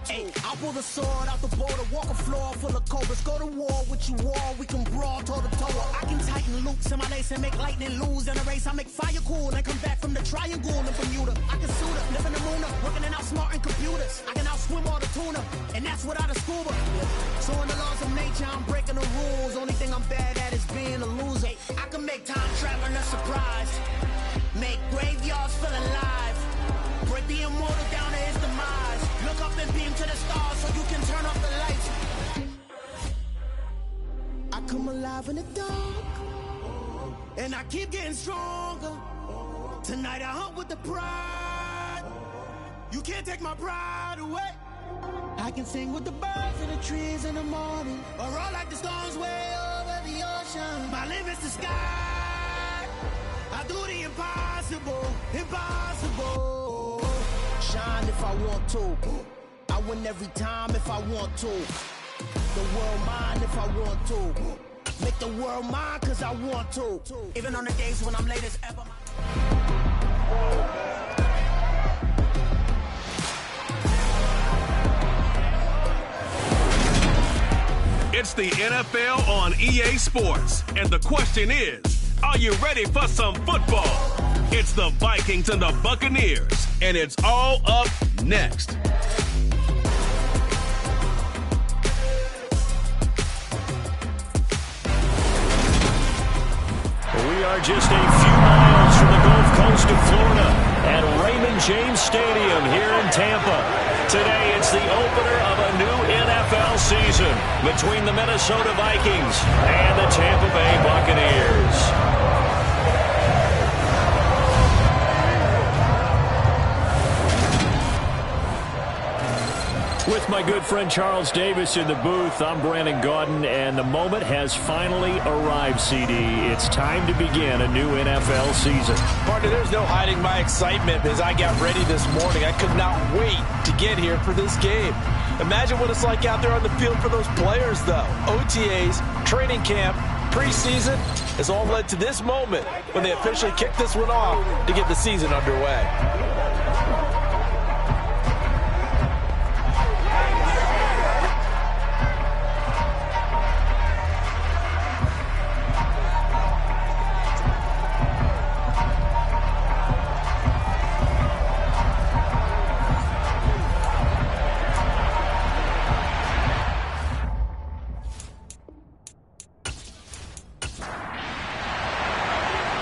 Ay, I'll pull the sword out the border, walk a floor full of cobras. Go to war with you all, we can brawl toe to toe. I can tighten loops in my lace and make lightning lose in a race. I make fire cool and come back from the triangle in Bermuda. I can suit up, live in the moon, working and outsmarting computers. I can outswim all the tuna, and that's without a scuba. So in the laws of nature, I'm breaking the rules. Only thing I'm bad at is being a loser. I can make time traveling a surprise, make graveyards feel alive, break the immortal down to his demise. Look up and beam to the stars so you can turn off the lights. I come alive in the dark, and I keep getting stronger. Tonight I hunt with the pride. You can't take my pride away. I can sing with the birds and the trees in the morning, or roll like the storms way over the ocean. My limit's the sky. I do the impossible, impossible. Shine if I want to. I win every time if I want to. The world mine if I want to. Make the world mine cause I want to. Even on the days when I'm late as ever. It's the NFL on EA Sports, and the question is, are you ready for some football? It's the Vikings and the Buccaneers, and it's all up next. We are just a few miles from the Gulf Coast of Florida at Raymond James Stadium here in Tampa. Today, it's the opener of a new NFL season between the Minnesota Vikings and the Tampa Bay Buccaneers. With my good friend Charles Davis in the booth, I'm Brandon Gaudin, and the moment has finally arrived, CD. It's time to begin a new NFL season. Partner, there's no hiding my excitement as I got ready this morning. I could not wait to get here for this game. Imagine what it's like out there on the field for those players, though. OTAs, training camp, preseason has all led to this moment when they officially kick this one off to get the season underway.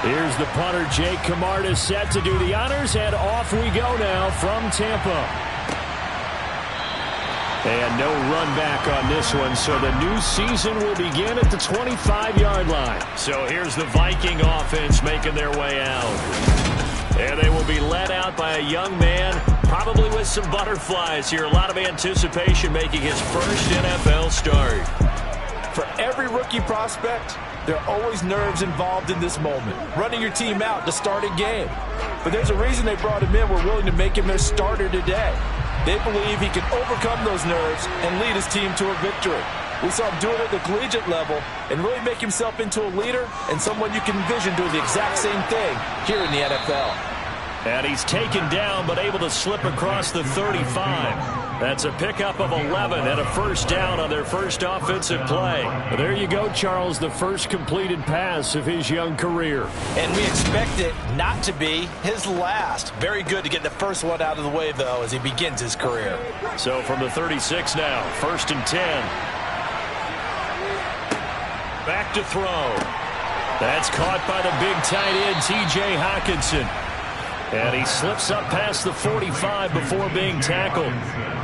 Here's the punter, Jake Camarda, set to do the honors, and off we go now from Tampa. And no run back on this one, so the new season will begin at the 25-yard line. So here's the Viking offense making their way out. And they will be led out by a young man, probably with some butterflies here. A lot of anticipation making his first NFL start. For every rookie prospect, there are always nerves involved in this moment. Running your team out to start a game. But there's a reason they brought him in. We're willing to make him their starter today. They believe he can overcome those nerves and lead his team to a victory. We saw him do it at the collegiate level and really make himself into a leader and someone you can envision doing the exact same thing here in the NFL. And he's taken down but able to slip across the 35. That's a pickup of 11 and a first down on their first offensive play. There you go, Charles, the first completed pass of his young career. And we expect it not to be his last. Very good to get the first one out of the way, though, as he begins his career. So from the 36 now, 1st and 10. Back to throw. That's caught by the big tight end, T.J. Hockenson. And he slips up past the 45 before being tackled.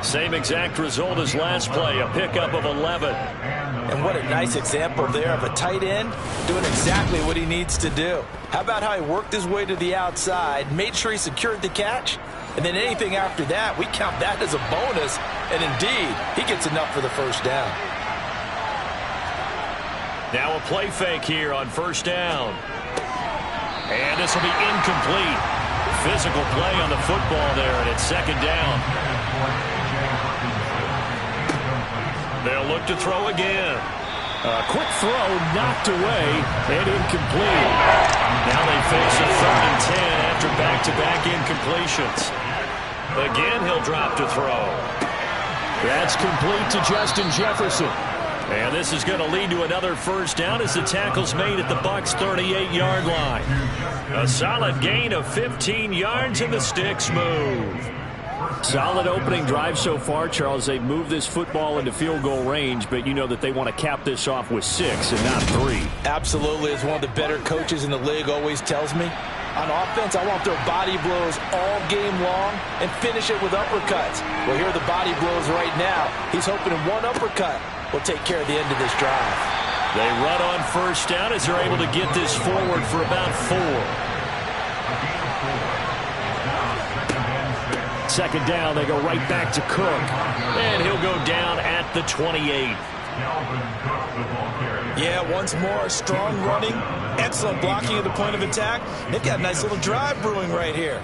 Same exact result as last play, a pickup of 11. And what a nice example there of a tight end doing exactly what he needs to do. How about how he worked his way to the outside, made sure he secured the catch, and then anything after that, we count that as a bonus. And indeed, he gets enough for the first down. Now a play fake here on first down. And this will be incomplete. Physical play on the football there, and it's second down. They'll look to throw again. A quick throw knocked away and incomplete. Now they face a 3rd and 10 after back-to-back incompletions. Again, he'll drop to throw. That's complete to Justin Jefferson. And this is going to lead to another first down as the tackle's made at the Bucs' 38-yard line. A solid gain of 15 yards and the sticks move. Solid opening drive so far, Charles. They've moved this football into field goal range, but you know that they want to cap this off with 6 and not 3. Absolutely. As one of the better coaches in the league always tells me, on offense, I want their body blows all game long and finish it with uppercuts. Well, here are the body blows right now. He's hoping in one uppercut will take care of the end of this drive. They run on first down as they're able to get this forward for about 4. Second down, they go right back to Cook. And he'll go down at the 28. Yeah, once more, strong running, excellent blocking at the point of attack. They've got a nice little drive brewing right here.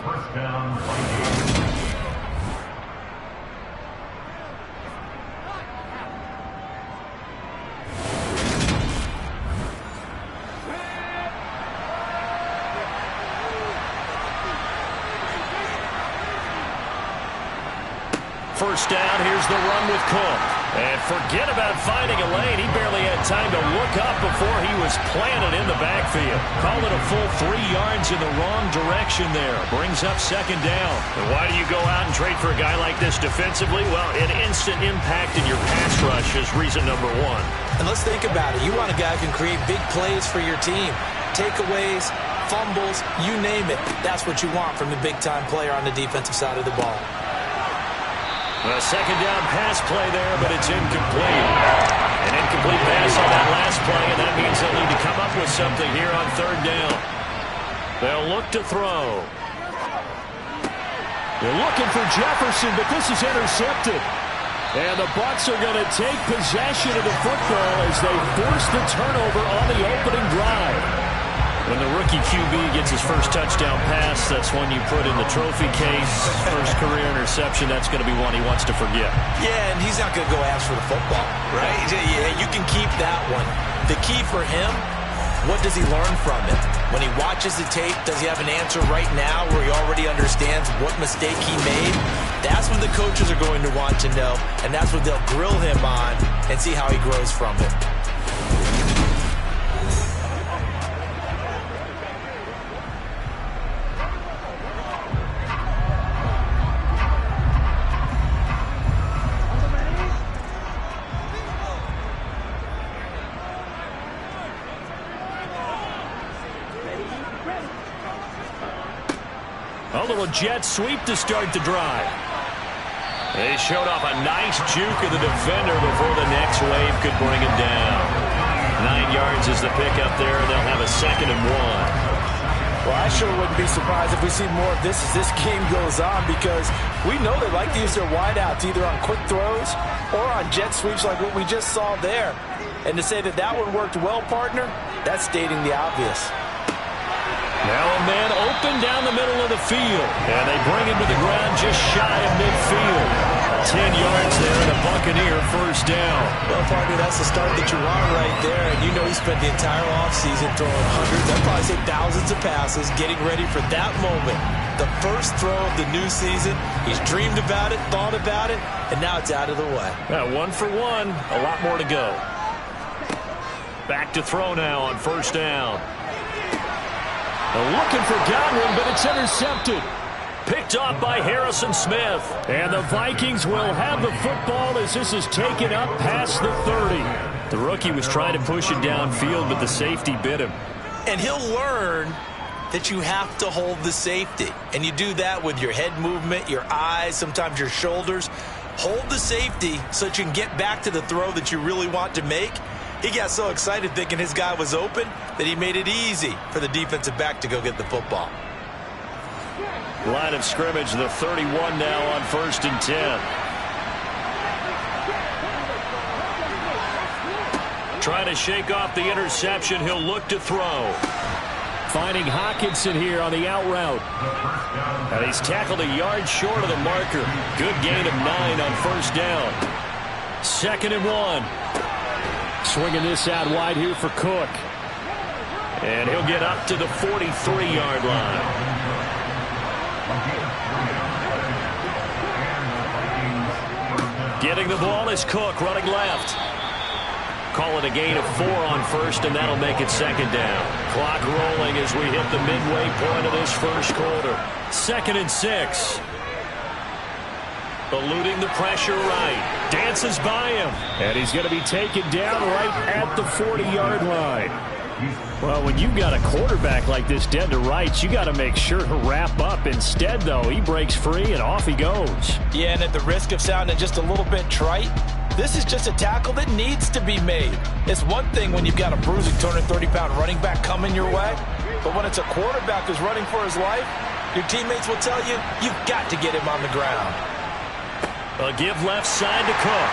First down, here's the run with Cook. And forget about finding a lane. He barely had time to look up before he was planted in the backfield. Call it a full 3 yards in the wrong direction there. Brings up second down. And why do you go out and trade for a guy like this defensively? Well, an instant impact in your pass rush is reason number 1. And let's think about it. You want a guy who can create big plays for your team. Takeaways, fumbles, you name it. That's what you want from the big-time player on the defensive side of the ball. A second down pass play there, but it's incomplete. An incomplete pass on that last play, and that means they'll need to come up with something here on third down. They'll look to throw. They're looking for Jefferson, but this is intercepted. And the Bucs are going to take possession of the football as they force the turnover on the opening drive. When the rookie QB gets his first touchdown pass, that's one you put in the trophy case. First career interception, that's going to be one he wants to forget. Yeah, and he's not going to go ask for the football, right? Yeah, you can keep that one. The key for him, what does he learn from it? When he watches the tape, does he have an answer right now where he already understands what mistake he made? That's what the coaches are going to want to know, and that's what they'll grill him on and see how he grows from it. A little jet sweep to start the drive. They showed off a nice juke of the defender before the next wave could bring him down. 9 yards is the pickup there, and they'll have a 2nd and 1. Well, I sure wouldn't be surprised if we see more of this as this game goes on, because we know they like to use their wideouts either on quick throws or on jet sweeps like what we just saw there. And to say that that one worked well, partner, that's stating the obvious. Now a man open down the middle of the field. And they bring him to the ground just shy of midfield. 10 yards there and a Buccaneer first down. Well, partner, that's the start that you want right there. And you know he spent the entire offseason throwing hundreds, I'd probably say thousands of passes, getting ready for that moment. The first throw of the new season. He's dreamed about it, thought about it, and now it's out of the way. 1 for 1. A lot more to go. Back to throw now on first down. They're looking for Godwin, but it's intercepted. Picked off by Harrison Smith. And the Vikings will have the football as this is taken up past the 30. The rookie was trying to push it downfield, but the safety bit him. And he'll learn that you have to hold the safety. And you do that with your head movement, your eyes, sometimes your shoulders. Hold the safety so that you can get back to the throw that you really want to make. He got so excited thinking his guy was open that he made it easy for the defensive back to go get the football. Line of scrimmage, the 31 now on 1st and 10. Trying to shake off the interception. He'll look to throw. Finding Hockenson here on the out route. And he's tackled a yard short of the marker. Good gain of 9 on first down. 2nd and 1. Swinging this out wide here for Cook. And he'll get up to the 43-yard line. Getting the ball is Cook running left. Call it a gain of 4 on first, and that'll make it second down. Clock rolling as we hit the midway point of this first quarter. 2nd and 6. Eluding the pressure right. Dances by him. And he's going to be taken down right at the 40-yard line. Well, when you've got a quarterback like this dead to rights, you got to make sure to wrap up. Instead, though, he breaks free and off he goes. Yeah, and at the risk of sounding just a little bit trite, this is just a tackle that needs to be made. It's one thing when you've got a bruising 230-pound running back coming your way, but when it's a quarterback who's running for his life, your teammates will tell you, you've got to get him on the ground. A give left side to Cook.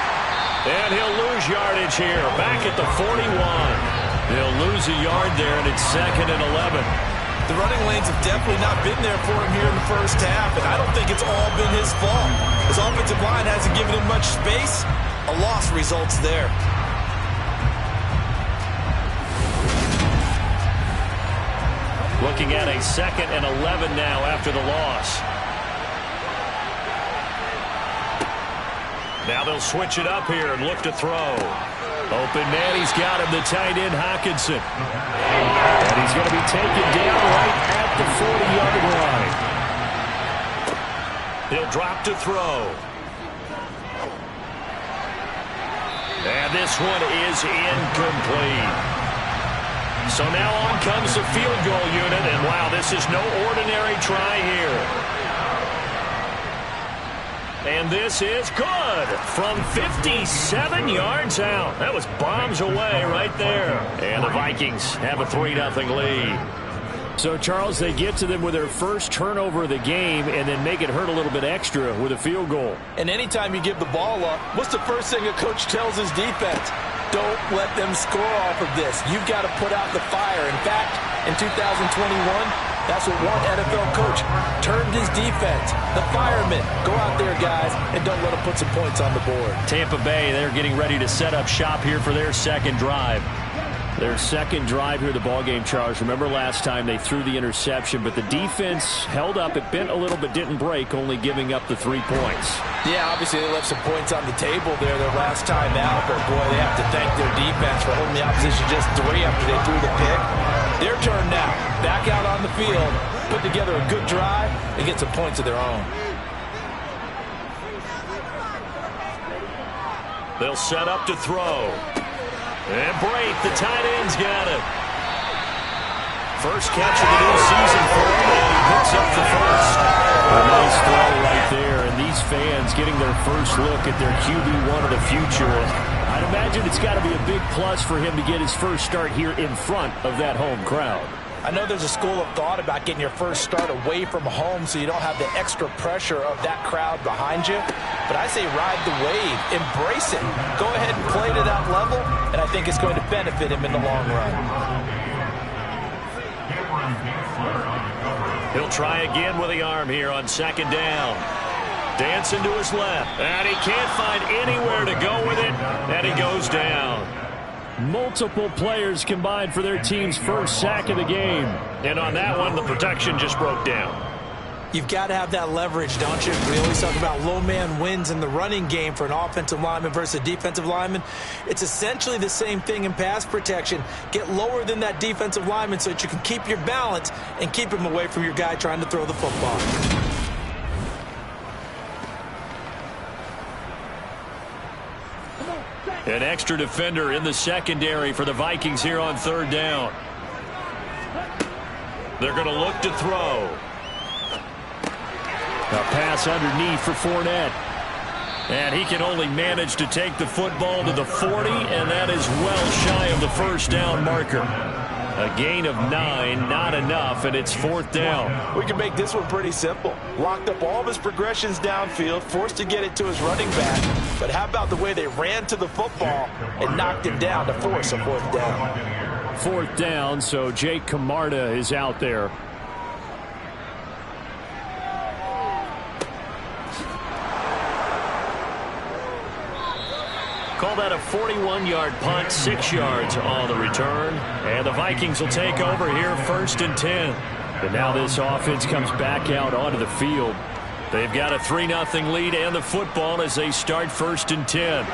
And he'll lose yardage here, back at the 41. He'll lose a yard there, and it's 2nd and 11. The running lanes have definitely not been there for him here in the first half, and I don't think it's all been his fault. His offensive line hasn't given him much space. A loss results there. Looking at a 2nd and 11 now after the loss. Now they'll switch it up here and look to throw. Open man, he's got him, the tight end Hockenson. And he's going to be taken down right at the 40-yard line. He'll drop to throw. And this one is incomplete. So now on comes the field goal unit, and wow, this is no ordinary try here. And this is good from 57 yards out. That was bombs away right there. And the Vikings have a 3-0 lead. So, Charles, they get to them with their first turnover of the game and then make it hurt a little bit extra with a field goal. And anytime you give the ball up, what's the first thing a coach tells his defense? Don't let them score off of this. You've got to put out the fire. In fact, in 2021, that's what one NFL coach termed his defense. The firemen. Go out there, guys, and don't let them put some points on the board. Tampa Bay, they're getting ready to set up shop here for their second drive. Their second drive here of the ballgame, Charles. Remember last time they threw the interception, but the defense held up. It bent a little but didn't break, only giving up the 3 points. Yeah, obviously they left some points on the table there their last time out, but boy, they have to thank their defense for holding the opposition just 3 after they threw the pick. Their turn now. Back out on the field, put together a good drive, and get some points of their own. They'll set up to throw. And Brate, the tight end's got it. First catch of the new season for him, and he picks up the first. A nice throw right there, and these fans getting their first look at their QB1 of the future. I'd imagine it's got to be a big plus for him to get his first start here in front of that home crowd. I know there's a school of thought about getting your first start away from home so you don't have the extra pressure of that crowd behind you. But I say ride the wave. Embrace it. Go ahead and play to that level, and I think it's going to benefit him in the long run. He'll try again with the arm here on second down. Dancing to his left, and he can't find anywhere to go with it, and he goes down. Multiple players combined for their team's first sack of the game. And on that one, the protection just broke down. You've got to have that leverage, don't you? We always talk about low man wins in the running game for an offensive lineman versus a defensive lineman. It's essentially the same thing in pass protection. Get lower than that defensive lineman so that you can keep your balance and keep him away from your guy trying to throw the football. An extra defender in the secondary for the Vikings here on third down. They're going to look to throw. A pass underneath for Fournette. And he can only manage to take the football to the 40, and that is well shy of the first down marker. A gain of 9, not enough, and it's fourth down. We can make this one pretty simple. Locked up all of his progressions downfield, forced to get it to his running back. But how about the way they ran to the football and knocked him down to force a fourth down? Fourth down, so Jake Camarda is out there. Call that a 41-yard punt, 6 yards on the return. And the Vikings will take over here, 1st and 10. But now this offense comes back out onto the field. They've got a 3-0 lead and the football as they start 1st and 10.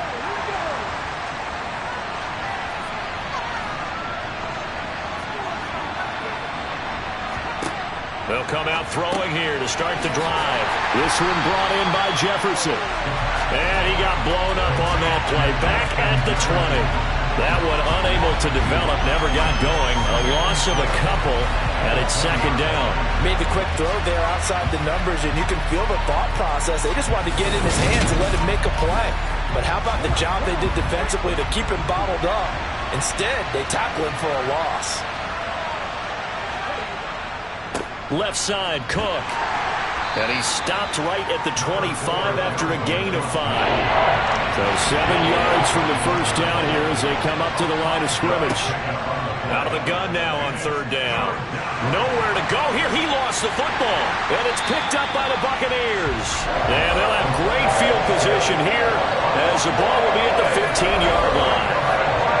They'll come out throwing here to start the drive. This one brought in by Jefferson. And he got blown up on that play. Back at the 20. That one unable to develop, never got going. A loss of a couple, and it's 2nd down. Made the quick throw there outside the numbers, and you can feel the thought process. They just wanted to get in his hands and let him make a play. But how about the job they did defensively to keep him bottled up? Instead, they tackle him for a loss. Left side, Cook. And he stopped right at the 25 after a gain of 5. So 7 yards from the first down here as they come up to the line of scrimmage. Out of the gun now on 3rd down. Nowhere to go here. He lost the football. And it's picked up by the Buccaneers. And they'll have great field position here as the ball will be at the 15-yard line.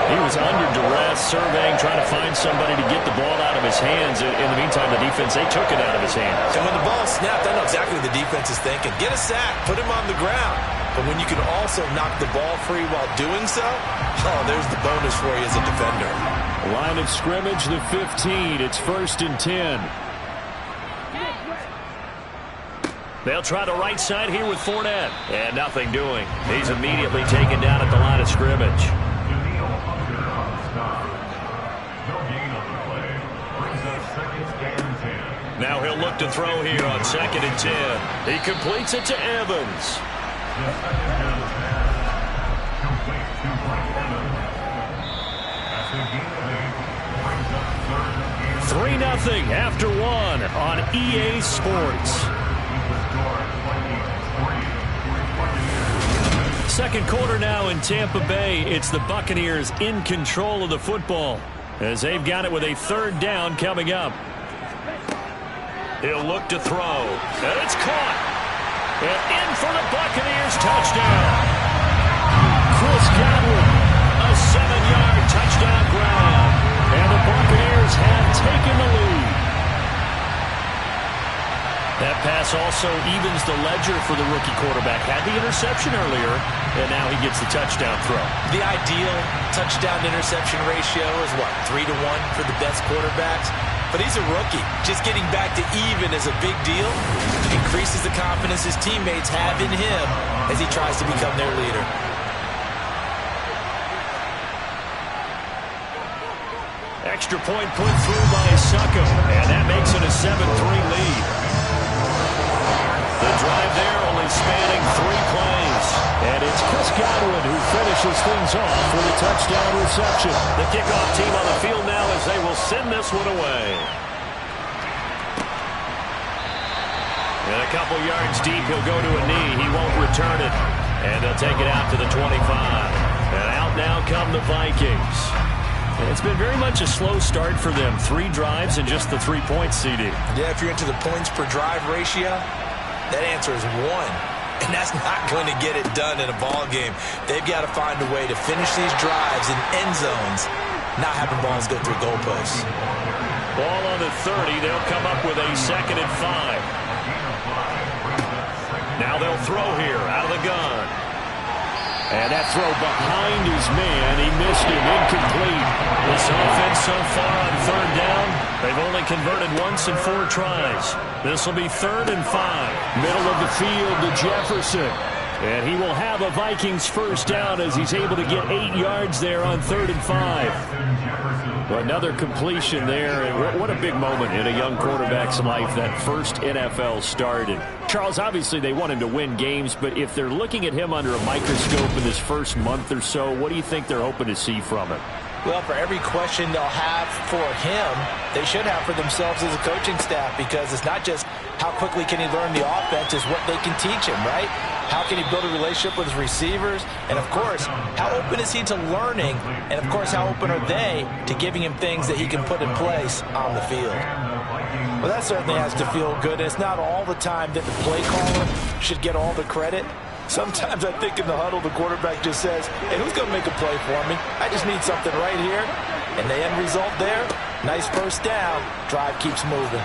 He was under duress, surveying, trying to find somebody to get the ball out of his hands. In the meantime, the defense, they took it out of his hands. And when the ball snapped, I know exactly what the defense is thinking. Get a sack, put him on the ground. But when you can also knock the ball free while doing so, oh, there's the bonus for you as a defender. Line of scrimmage, the 15. It's 1st and 10. They'll try the right side here with Fournette. And nothing doing. He's immediately taken down at the line of scrimmage. Now he'll look to throw here on 2nd and 10. He completes it to Evans. 3-0 after 1 on EA Sports. 2nd quarter now in Tampa Bay. It's the Buccaneers in control of the football as they've got it with a 3rd down coming up. He'll look to throw. And it's caught. And in for the Buccaneers touchdown. Chris Godwin, a 7-yard touchdown grab. And the Buccaneers have taken the lead. That pass also evens the ledger for the rookie quarterback. Had the interception earlier, and now he gets the touchdown throw. The ideal touchdown-interception ratio is what, 3-1 for the best quarterbacks? But he's a rookie. Just getting back to even is a big deal. Increases the confidence his teammates have in him as he tries to become their leader. Extra point put through by Suckum, and that makes it a 7-3 lead. The drive there only spanning 3 plays. And it's Chris Godwin who finishes things off with a touchdown reception. The kickoff team on the field now as they will send this one away. And a couple yards deep, he'll go to a knee. He won't return it. And they'll take it out to the 25. And out now come the Vikings. And it's been very much a slow start for them. 3 drives and just the 3 points, CD. Yeah, if you're into the points per drive ratio, that answer is 1. And that's not going to get it done in a ball game. They've got to find a way to finish these drives in end zones, not having balls go through goalposts. Ball on the 30. They'll come up with a 2nd and 5. Now they'll throw here out of the gun. And that throw behind his man. He missed him. Incomplete. This offense so far on 3rd down, they've only converted once in 4 tries. This will be 3rd and 5. Middle of the field to Jefferson. And he will have a Vikings 1st down as he's able to get 8 yards there on 3rd and 5. Well, another completion there. And what a big moment in a young quarterback's life, that first NFL start. And Charles, obviously they want him to win games, but if they're looking at him under a microscope in this first month or so, what do you think they're hoping to see from him? Well, for every question they'll have for him, they should have for themselves as a coaching staff, because it's not just how quickly can he learn the offense, it's what they can teach him, right? How can he build a relationship with his receivers? And, of course, how open is he to learning? And, of course, how open are they to giving him things that he can put in place on the field? Well, that certainly has to feel good. It's not all the time that the play caller should get all the credit. Sometimes I think in the huddle, the quarterback just says, hey, who's going to make a play for me? I just need something right here. And the end result there, nice 1st down. Drive keeps moving.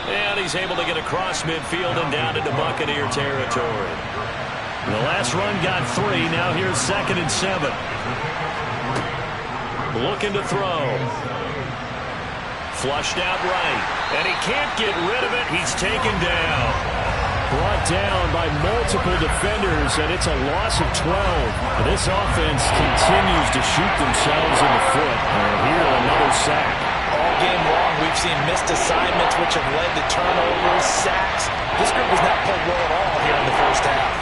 And he's able to get across midfield and down into Buccaneer territory. The last run got 3. Now here's 2nd and 7. Looking to throw. Flushed out right. And he can't get rid of it. He's taken down. Brought down by multiple defenders, and it's a loss of 12. This offense continues to shoot themselves in the foot. And here, another sack. All game long, we've seen missed assignments, which have led to turnovers, sacks. This group has not played well at all here in the first half.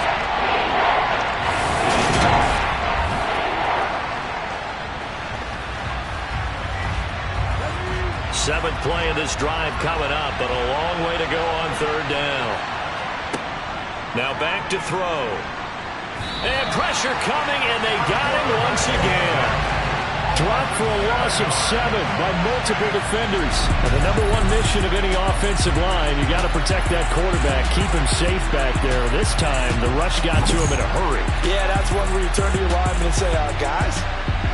7th play of this drive coming up, but a long way to go on 3rd down. Now back to throw. And pressure coming, and they got him once again. Dropped for a loss of 7 by multiple defenders. And the number 1 mission of any offensive line, you got to protect that quarterback, keep him safe back there. This time, the rush got to him in a hurry. Yeah, that's one where you turn to your lineman and say, guys,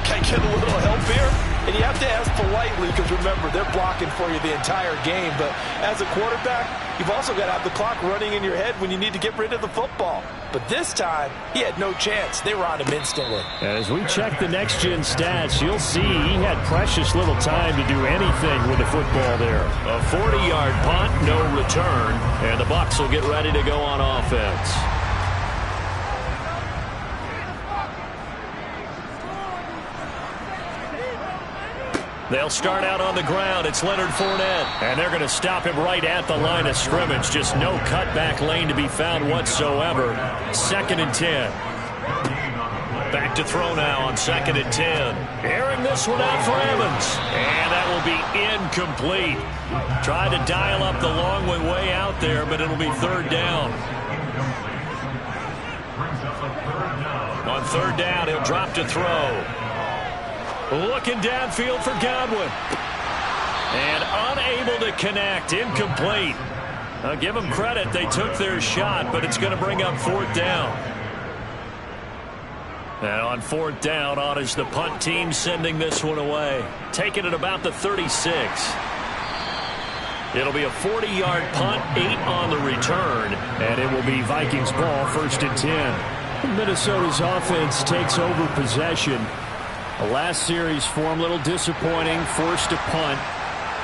can I get a little help here? And you have to ask politely because, remember, they're blocking for you the entire game. But as a quarterback, you've also got to have the clock running in your head when you need to get rid of the football. But this time, he had no chance. They were on him instantly. As we check the next-gen stats, you'll see he had precious little time to do anything with the football there. A 40-yard punt, no return, and the Bucs will get ready to go on offense. They'll start out on the ground. It's Leonard Fournette. And they're going to stop him right at the line of scrimmage. Just no cutback lane to be found whatsoever. 2nd and 10. Back to throw now on 2nd and 10. Airing this one out for Evans. And that will be incomplete. Tried to dial up the long way out there, but it'll be 3rd down. On 3rd down, he'll drop to throw. Looking downfield for Godwin. And unable to connect. Incomplete. I'll give them credit. They took their shot, but it's going to bring up 4th down. And on 4th down, on is the punt team sending this one away. Taking it about the 36. It'll be a 40-yard punt, 8 on the return. And it will be Vikings ball, 1st and 10. Minnesota's offense takes over possession. The last series for him, a little disappointing, forced a punt.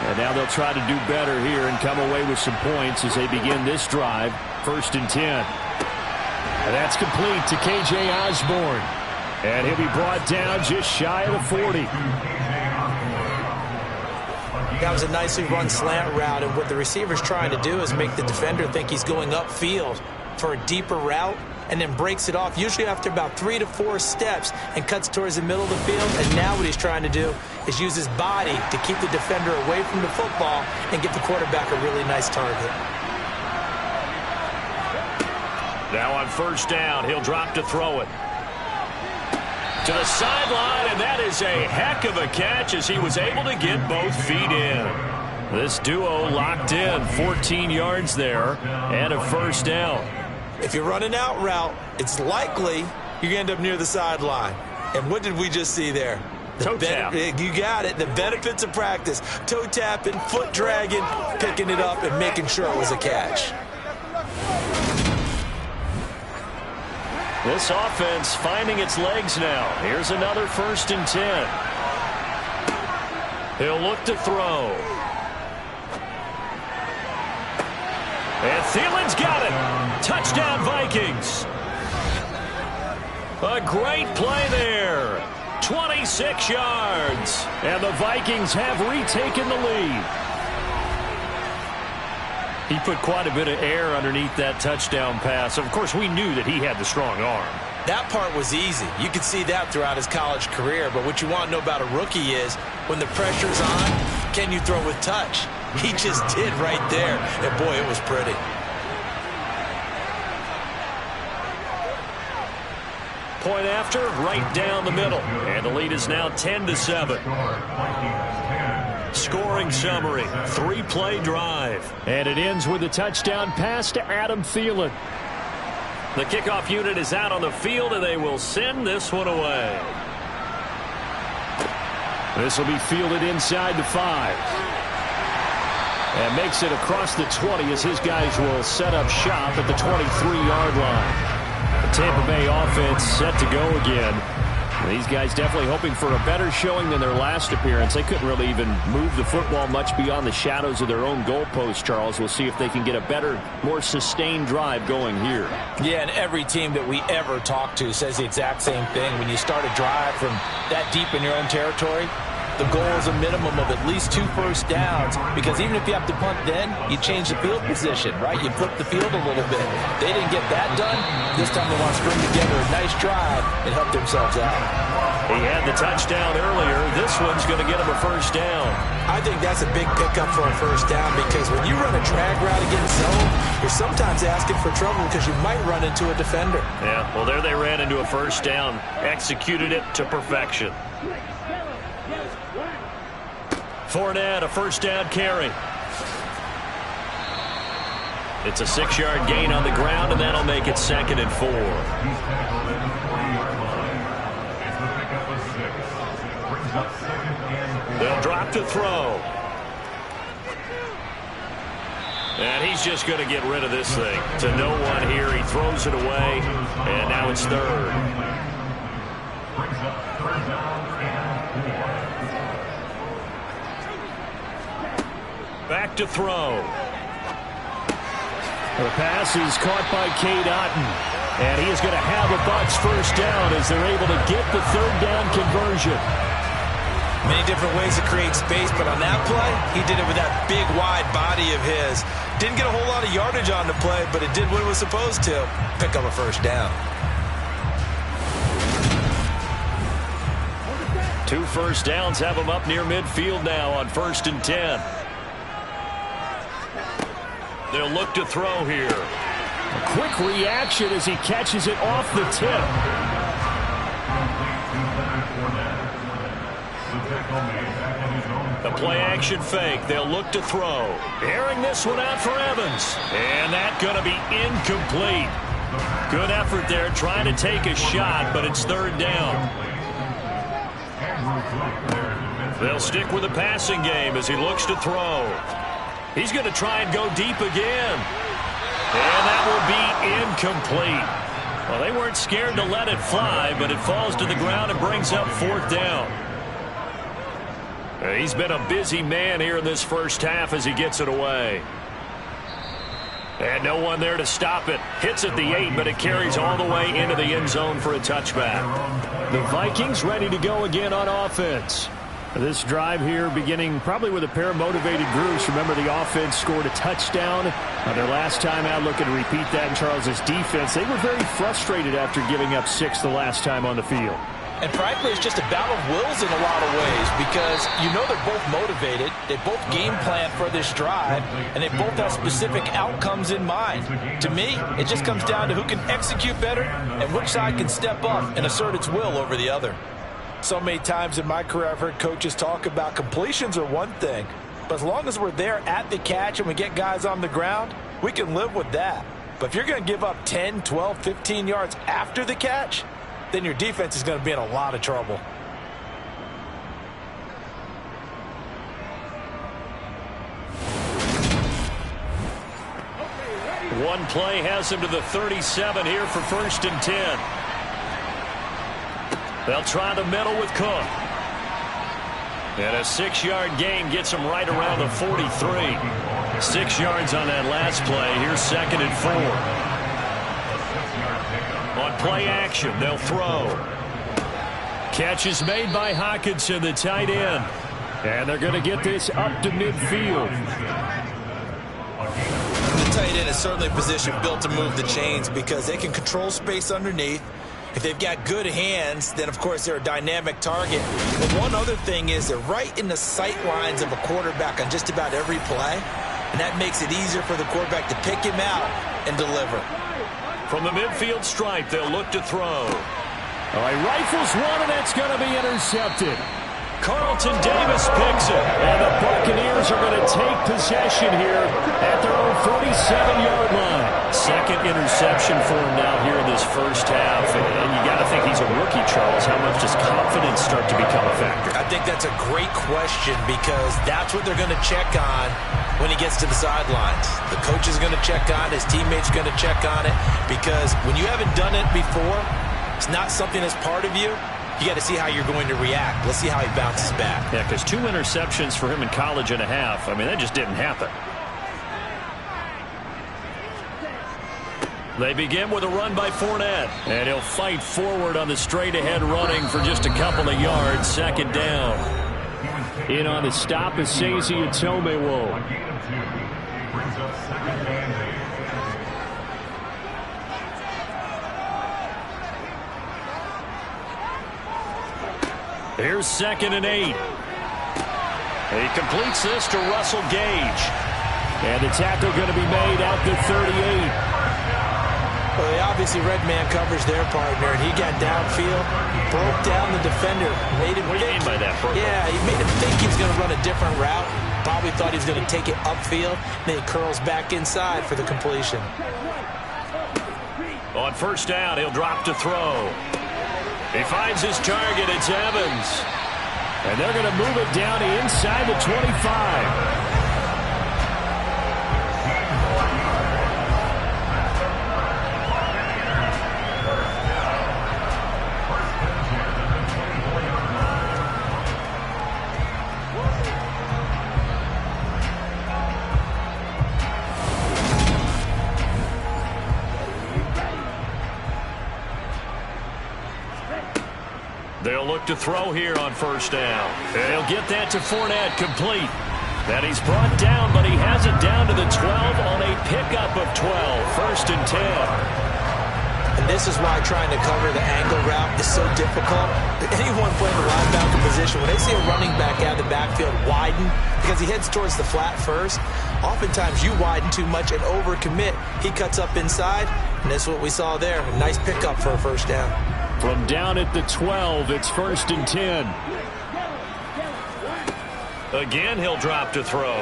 And now they'll try to do better here and come away with some points as they begin this drive. 1st and 10. And that's complete to K.J. Osborne. And he'll be brought down just shy of the 40. That was a nicely run slant route, and what the receiver's trying to do is make the defender think he's going upfield for a deeper route, and then breaks it off, usually after about 3 to 4 steps, and cuts towards the middle of the field. And now what he's trying to do is use his body to keep the defender away from the football and get the quarterback a really nice target. Now on 1st down, he'll drop to throw it. To the sideline, and that is a heck of a catch as he was able to get both feet in. This duo locked in, 14 yards there, and a 1st down. If you're running out route, it's likely you're going to end up near the sideline. And what did we just see there? Toe tap. You got it. The benefits of practice. Toe tapping, foot dragging, picking it up, and making sure it was a catch. This offense finding its legs now. Here's another 1st and 10. He'll look to throw. And Thielen's got it. Touchdown, Vikings. A great play there. 26 yards. And the Vikings have retaken the lead. He put quite a bit of air underneath that touchdown pass. Of course, we knew that he had the strong arm. That part was easy. You could see that throughout his college career. But what you want to know about a rookie is when the pressure's on, can you throw with touch? He just did right there. And, boy, it was pretty. Point after, right down the middle. And the lead is now 10-7. Scoring summary, 3-play drive. And it ends with a touchdown pass to Adam Thielen. The kickoff unit is out on the field, and they will send this one away. This will be fielded inside the 5. And makes it across the 20 as his guys will set up shop at the 23-yard line. The Tampa Bay offense set to go again. These guys definitely hoping for a better showing than their last appearance. They couldn't really even move the football much beyond the shadows of their own goalpost, Charles. We'll see if they can get a better, more sustained drive going here. Yeah, and every team that we ever talk to says the exact same thing. When you start a drive from that deep in your own territory, the goal is a minimum of at least 2 first downs, because even if you have to punt then, you change the field position, right? You flip the field a little bit. They didn't get that done. This time they want to string together a nice drive and help themselves out. He had the touchdown earlier. This one's going to get him a first down. I think that's a big pickup for a first down, because when you run a drag route against zone, you're sometimes asking for trouble because you might run into a defender. Yeah, well, there they ran into a first down. Executed it to perfection. Fournette, a first down carry. It's a 6-yard gain on the ground, and that'll make it 2nd and 4. They'll drop to throw. And he's just going to get rid of this thing. To no one here. He throws it away, and now it's 3rd. Back to throw. The pass is caught by Cade Otton. And he is going to have a Bucs first down as they're able to get the 3rd down conversion. Many different ways to create space, but on that play, he did it with that big, wide body of his. Didn't get a whole lot of yardage on the play, but it did what it was supposed to. Pick up a first down. 2 first downs have him up near midfield now on 1st and 10. They'll look to throw here. A quick reaction as he catches it off the tip. The play action fake. They'll look to throw. Airing this one out for Evans. And that's going to be incomplete. Good effort there trying to take a shot, but it's 3rd down. They'll stick with the passing game as he looks to throw. He's going to try and go deep again. And that will be incomplete. Well, they weren't scared to let it fly, but it falls to the ground and brings up 4th down. He's been a busy man here in this first half as he gets it away. And no one there to stop it. Hits at the 8, but it carries all the way into the end zone for a touchback. The Vikings ready to go again on offense. This drive here beginning probably with a pair of motivated groups. Remember, the offense scored a touchdown their last time out. Looking to repeat that in Charles's defense. They were very frustrated after giving up 6 the last time on the field. And frankly, it's just a battle of wills in a lot of ways, because you know they're both motivated, they both game plan for this drive, and they both have specific outcomes in mind. To me, it just comes down to who can execute better and which side can step up and assert its will over the other. So many times in my career I've heard coaches talk about completions are one thing, but as long as we're there at the catch and we get guys on the ground, we can live with that. But if you're going to give up 10, 12, 15 yards after the catch, then your defense is going to be in a lot of trouble. One play has him to the 37 here for 1st and 10. They'll try the middle with Cook. And a 6-yard gain gets him right around the 43. 6 yards on that last play. Here's 2nd and 4. On play action, they'll throw. Catch is made by Hockenson, the tight end. And they're going to get this up to midfield. The tight end is certainly a position built to move the chains because they can control space underneath. If they've got good hands, then of course they're a dynamic target. But one other thing is they're right in the sight lines of a quarterback on just about every play. And that makes it easier for the quarterback to pick him out and deliver. From the midfield stripe, they'll look to throw. All right, rifles one, and it's going to be intercepted. Carlton Davis picks it. And the Buccaneers are going to take possession here at their own 47-yard line. 2nd interception for him now here in this first half. And you got to think he's a rookie, Charles. How much does confidence start to become a factor? I think that's a great question because that's what they're going to check on when he gets to the sidelines. The coach is going to check on it. His teammates are going to check on it, because when you haven't done it before, it's not something that's part of you. You got to see how you're going to react. Let's see how he bounces back. Yeah, because 2 interceptions for him in college and a half. I mean, that just didn't happen. They begin with a run by Fournette, and he'll fight forward on the straight-ahead running for just a couple of yards. Second down. In on the stop is Sazy Atomewo. Here's 2nd and 8. He completes this to Russell Gage. And the tackle going to be made out to 38. Well, they obviously read man coverage their partner, and he got downfield, broke down the defender. Made him what do you mean by that, bro? Yeah, he made him think he was going to run a different route. Probably thought he was going to take it upfield. Then he curls back inside for the completion. On first down, he'll drop to throw. He finds his target. It's Evans. And they're going to move it down to inside the 25. They'll look to throw here on first down. And he'll get that to Fournette, complete. That he's brought down, but he has it down to the 12 on a pickup of 12. 1st and 10. And this is why trying to cover the angle route is so difficult. Anyone playing the linebacker position, when they see a running back out of the backfield widen, because he heads towards the flat first, oftentimes you widen too much and overcommit. He cuts up inside, and that's what we saw there. A nice pickup for a first down. From down at the 12, it's 1st and 10. Again, he'll drop to throw.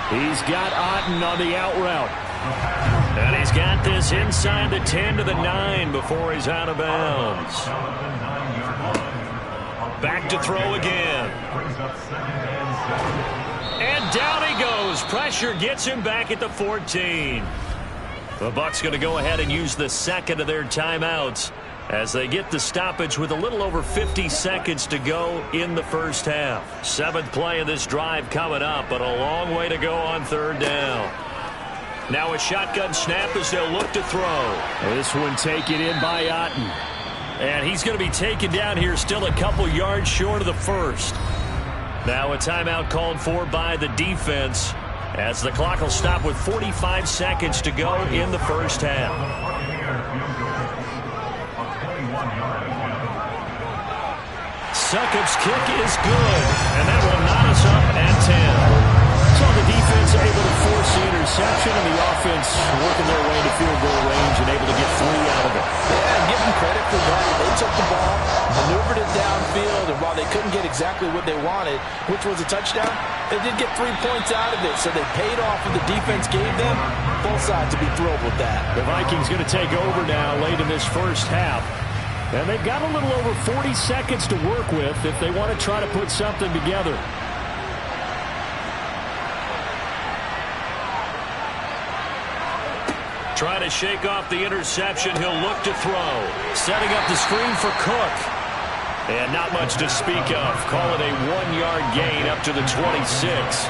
He's got Otten on the out route. And he's got this inside the 10 to the 9 before he's out of bounds. Back to throw again. And down he goes. Pressure gets him back at the 14. The Bucs going to go ahead and use the second of their timeouts as they get the stoppage with a little over 50 seconds to go in the first half. 7th play of this drive coming up, but a long way to go on 3rd down. Now a shotgun snap as they'll look to throw. This one taken in by Otten. And he's going to be taken down here still a couple yards short of the first. Now a timeout called for by the defense, as the clock will stop with 45 seconds to go in the first half. Succop's kick is good, and that will knot us up at 10. So the defense able to force the interception, and the offense working their way to field goal range and able to get 3 out of it. Yeah, and give them credit for that. They took the ball, maneuvered it downfield, and while they couldn't get exactly what they wanted, which was a touchdown, they did get 3 points out of it, so they paid off what the defense gave them. Both sides to be thrilled with that. The Vikings going to take over now late in this first half. And they've got a little over 40 seconds to work with if they want to try to put something together. Trying to shake off the interception. He'll look to throw. Setting up the screen for Cook. And not much to speak of. Call it a 1-yard gain up to the 26.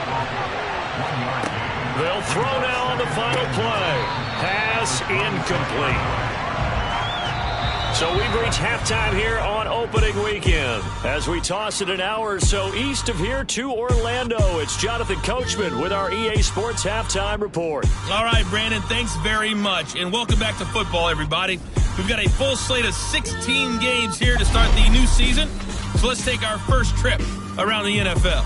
They'll throw now on the final play. Pass incomplete. So we've reached halftime here on opening weekend. As we toss it an hour or so east of here to Orlando, it's Jonathan Coachman with our EA Sports Halftime Report. All right, Brandon, thanks very much. And welcome back to football, everybody. We've got a full slate of 16 games here to start the new season. So let's take our first trip around the NFL.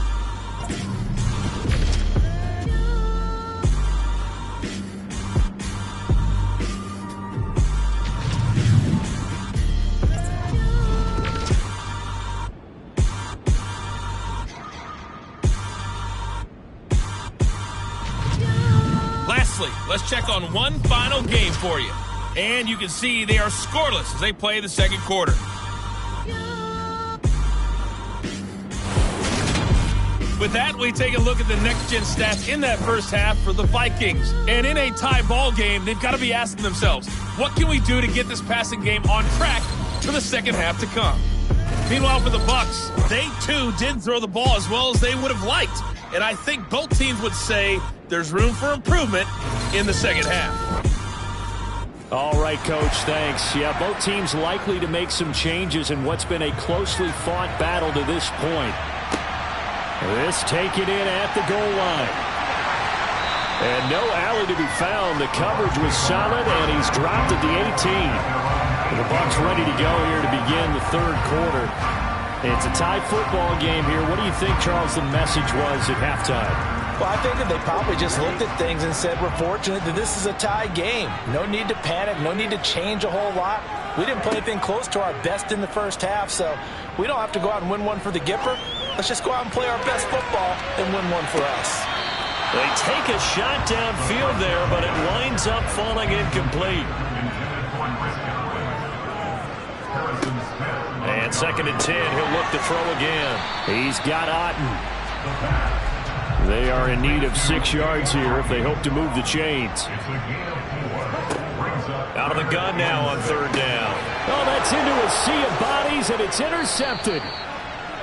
Let's check on one final game for you. And you can see they are scoreless as they play the second quarter. With With that, we take a look at the next-gen stats in that first half for the Vikings. And in a tie ball game, they've got to be asking themselves, what can we do to get this passing game on track for the second half to come? Meanwhile, for the Bucs, they too didn't throw the ball as well as they would have liked. And I think both teams would say there's room for improvement in the second half. All right, Coach, thanks. Yeah, both teams likely to make some changes in what's been a closely fought battle to this point. This taken in at the goal line. And no alley to be found. The coverage was solid, and he's dropped at the 18. And the Bucs ready to go here to begin the third quarter. It's a tie football game here. What do you think, Charles, the message was at halftime? Well, I think that they probably just looked at things and said, we're fortunate that this is a tie game. No need to panic, no need to change a whole lot. We didn't play anything close to our best in the first half, so we don't have to go out and win one for the Gipper. Let's just go out and play our best football and win one for us. They take a shot downfield there, but it winds up falling incomplete. And 2nd and 10, he'll look to throw again. He's got Otten. They are in need of 6 yards here if they hope to move the chains. Out of the gun now on 3rd down. Oh, that's into a sea of bodies, and it's intercepted.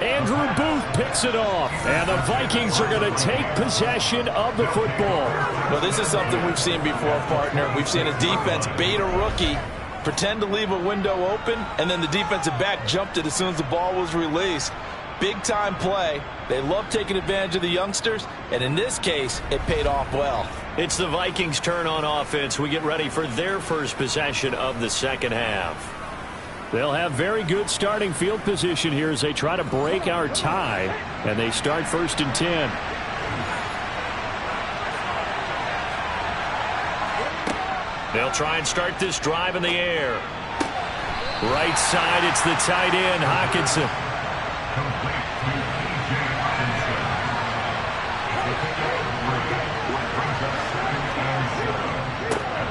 Andrew Booth picks it off, and the Vikings are going to take possession of the football. Well, this is something we've seen before, partner. We've seen a defense bait a rookie, pretend to leave a window open, and then the defensive back jumped it as soon as the ball was released. Big-time play. They love taking advantage of the youngsters, and in this case, it paid off well. It's the Vikings' turn on offense. We get ready for their first possession of the second half. They'll have very good starting field position here as they try to break our tie, and they start 1st and 10. They'll try and start this drive in the air. Right side, it's the tight end, Hockenson.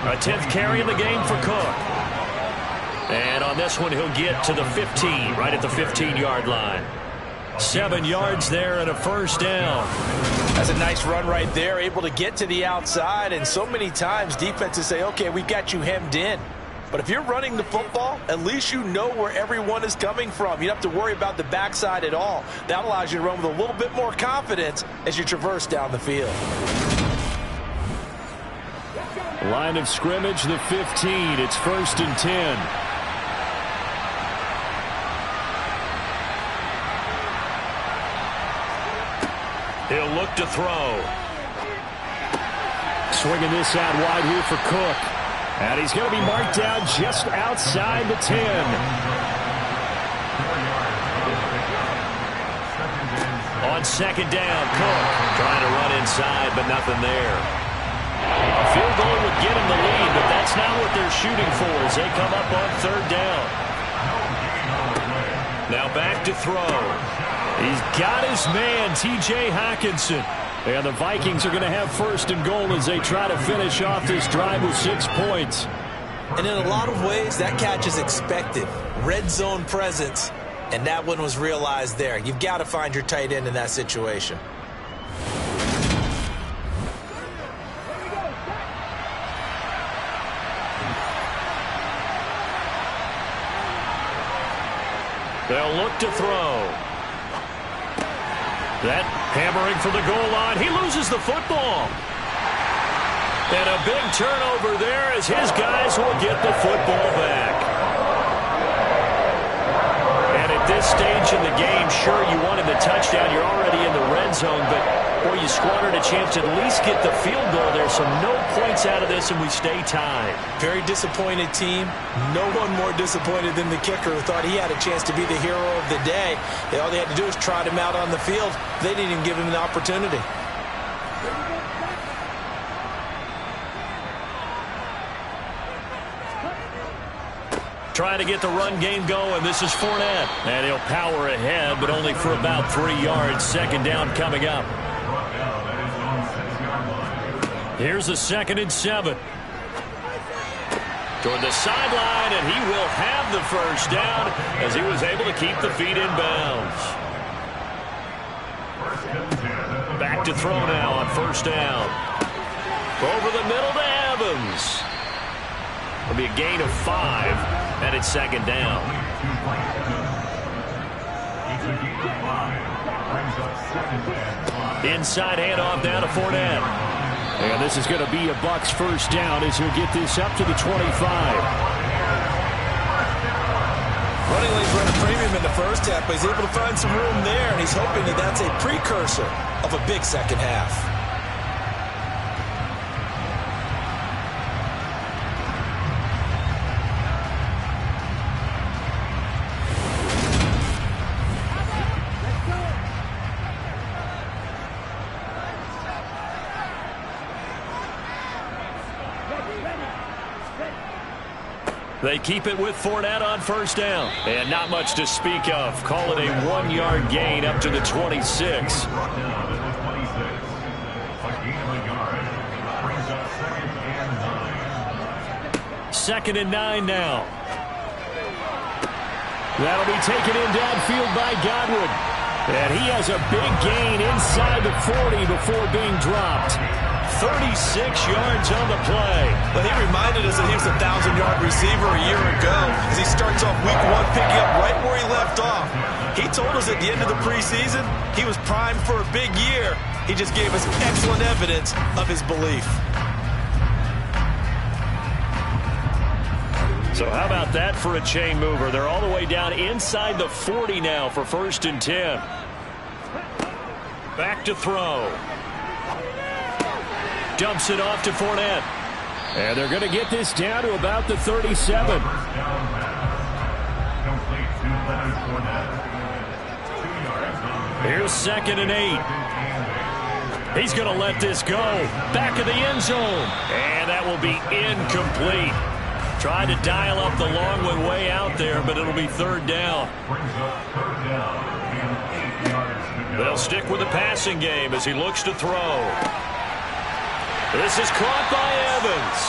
A 10th carry in the game for Cook. And on this one, he'll get to the 15, right at the 15-yard line. 7 yards there and a first down. That's a nice run right there, able to get to the outside. And so many times defenses say, okay, we've got you hemmed in. But if you're running the football, at least you know where everyone is coming from. You don't have to worry about the backside at all. That allows you to run with a little bit more confidence as you traverse down the field. Line of scrimmage, the 15. It's 1st and 10. He'll look to throw. Swinging this out wide here for Cook. And he's going to be marked down just outside the 10. On 2nd down, Cook trying to run inside, but nothing there. A field goal would get him the lead, but that's not what they're shooting for as they come up on 3rd down. Now back to throw. He's got his man, T.J. Hockenson. And the Vikings are going to have 1st and goal as they try to finish off this drive with 6 points. And in a lot of ways, that catch is expected. Red zone presence, and that one was realized there. You've got to find your tight end in that situation. They'll look to throw. That hammering for the goal line. He loses the football. And a big turnover there as his guys will get the football back. And at this stage in the game, sure, you wanted the touchdown. You're already in the red zone, but boy, you squandered a chance to at least get the field goal there. So no points out of this, and we stay tied. Very disappointed team. No one more disappointed than the kicker who thought he had a chance to be the hero of the day. All they had to do was trot him out on the field. They didn't even give him the opportunity. Trying to get the run game going. This is Fournette. And he'll power ahead, but only for about 3 yards. 2nd down coming up. Here's the 2nd and 7. Toward the sideline, and he will have the first down as he was able to keep the feet in bounds. back to throw now on first down. Over the middle to Evans. It'll be a gain of 5, and it's second down. Inside handoff now to Fournette. And this is going to be a Bucs first down as he'll get this up to the 25. Running lanes run a premium in the first half, but he's able to find some room there, and he's hoping that that's a precursor of a big second half. They keep it with Fournette on first down. And not much to speak of. Call it a 1-yard gain up to the 26. Second and 9 now. That'll be taken in downfield by Godwin. And he has a big gain inside the 40 before being dropped. 36 yards on the play. But he reminded us that he was a 1,000-yard receiver a year ago as he starts off week 1 picking up right where he left off. He told us at the end of the preseason he was primed for a big year. He just gave us excellent evidence of his belief. So how about that for a chain mover? They're all the way down inside the 40 now for first and 10. Back to throw. Dumps it off to Fournette. And they're going to get this down to about the 37. Here's second and 8. He's going to let this go. Back of the end zone. And that will be incomplete. Tried to dial up the long one way out there, but it'll be third down. They'll stick with the passing game as he looks to throw. This is caught by Evans.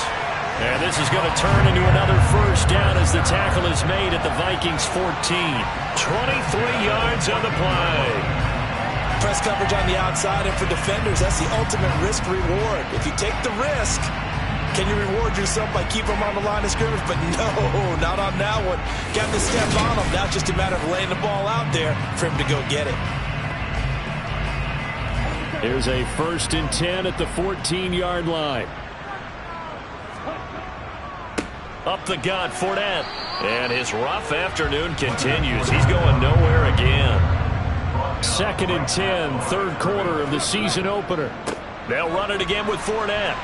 And this is going to turn into another first down as the tackle is made at the Vikings 14. 23 yards on the play. Press coverage on the outside, and for defenders, that's the ultimate risk-reward. If you take the risk, can you reward yourself by keeping them on the line of scrimmage? But no, not on that one. Got to step on them. Now it's just a matter of laying the ball out there for him to go get it. Here's a first and 10 at the 14-yard line. Up the gut, Fournette. And his rough afternoon continues. He's going nowhere again. Second and 10, third quarter of the season opener. They'll run it again with Fournette.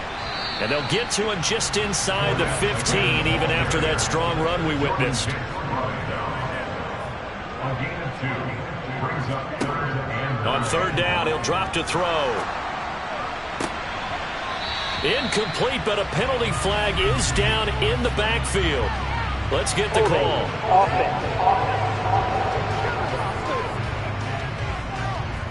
And they'll get to him just inside the 15, even after that strong run we witnessed. On third down, he'll drop to throw. Incomplete, but a penalty flag is down in the backfield. Let's get the call.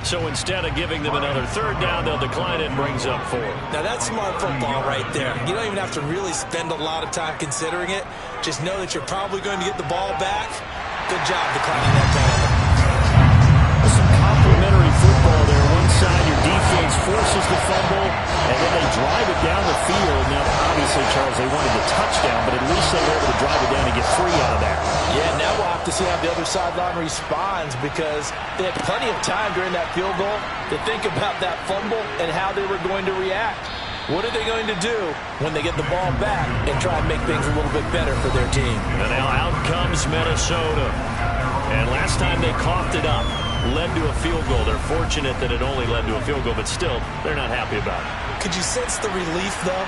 So instead of giving them another third down, they'll decline it and brings up 4. Now that's smart football right there. You don't even have to really spend a lot of time considering it. Just know that you're probably going to get the ball back. Good job declining that penalty. Complimentary football there. One side, your defense forces the fumble, and then they drive it down the field. Now, obviously, Charles, they wanted the touchdown, but at least they were able to drive it down and get free out of there. Yeah, now we'll have to see how the other sideline responds because they had plenty of time during that field goal to think about that fumble and how they were going to react. What are they going to do when they get the ball back and try and make things a little bit better for their team? And now out comes Minnesota. And last time they coughed it up, led to a field goal. They're fortunate that it only led to a field goal, but still, they're not happy about it. Could you sense the relief, though,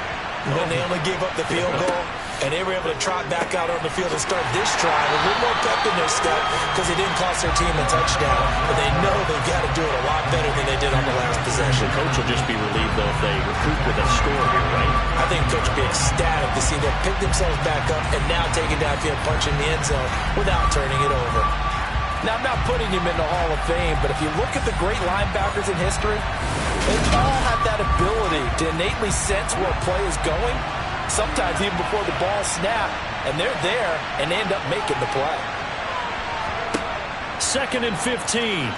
when they only gave up the field goal and they were able to trot back out on the field and start this drive with a little more pep in their step because they didn't cost their team a touchdown, but they know they've got to do it a lot better than they did on the last possession. The coach will just be relieved, though, if they recoup with a score here, right? I think coach will be ecstatic to see them pick themselves back up and now take it downfield, punch in the end zone without turning it over. Now, I'm not putting him in the Hall of Fame, but if you look at the great linebackers in history, they all have that ability to innately sense where a play is going, sometimes even before the ball snaps, and they're there and they end up making the play. Second and 15.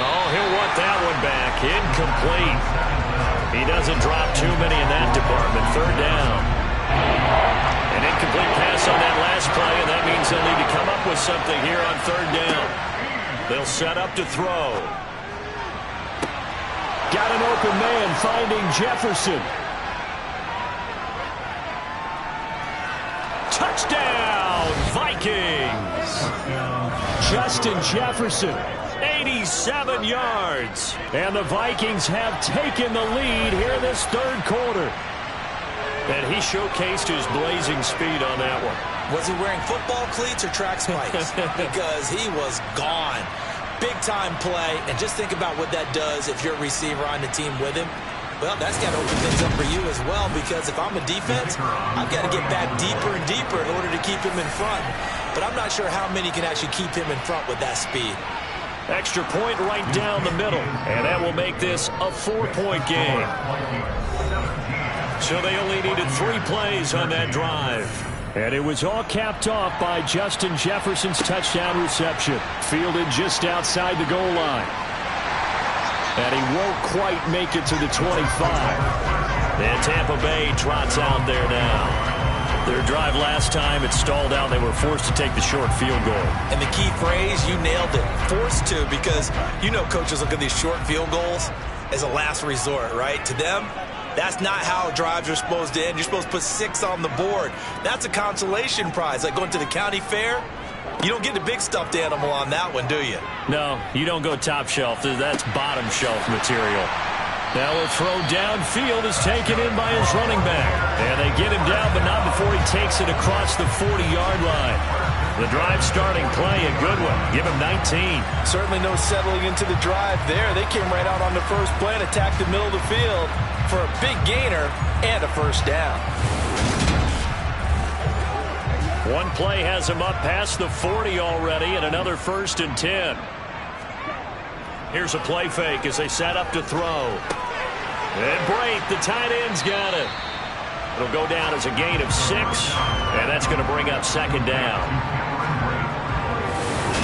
Oh, he'll want that one back. Incomplete. He doesn't drop too many in that department. Third down. An incomplete pass on that last play, and that means they'll need to come up with something here on third down. They'll set up to throw. Got an open man finding Jefferson. Touchdown, Vikings! Justin Jefferson. 87 yards. And the Vikings have taken the lead here in this third quarter. And he showcased his blazing speed on that one. Was he wearing football cleats or track spikes? Because he was gone. Big-time play, and just think about what that does if you're a receiver on the team with him. Well, that's got to open things up for you as well, because if I'm a defense, I've got to get back deeper and deeper in order to keep him in front. But I'm not sure how many can actually keep him in front with that speed. Extra point right down the middle, and that will make this a 4-point game. So they only needed 3 plays on that drive. And it was all capped off by Justin Jefferson's touchdown reception. Fielded just outside the goal line. And he won't quite make it to the 25. And Tampa Bay trots out there now. Their drive last time, it stalled out. They were forced to take the short field goal. And the key phrase, you nailed it. Forced to, because you know coaches look at these short field goals as a last resort, right? To them, that's not how drives are supposed to end. You're supposed to put 6 on the board. That's a consolation prize. Like going to the county fair, you don't get the big stuffed animal on that one, do you? No, you don't go top shelf. That's bottom shelf material. Now a throw downfield is taken in by his running back. And they get him down, but not before he takes it across the 40-yard line. The drive starting play, a good one. Give him 19. Certainly no settling into the drive there. They came right out on the first play and attacked the middle of the field for a big gainer and a first down. One play has him up past the 40 already, and another 1st and 10. Here's a play fake as they set up to throw. And Brate, the tight end's got it. It'll go down as a gain of 6, and that's going to bring up 2nd down.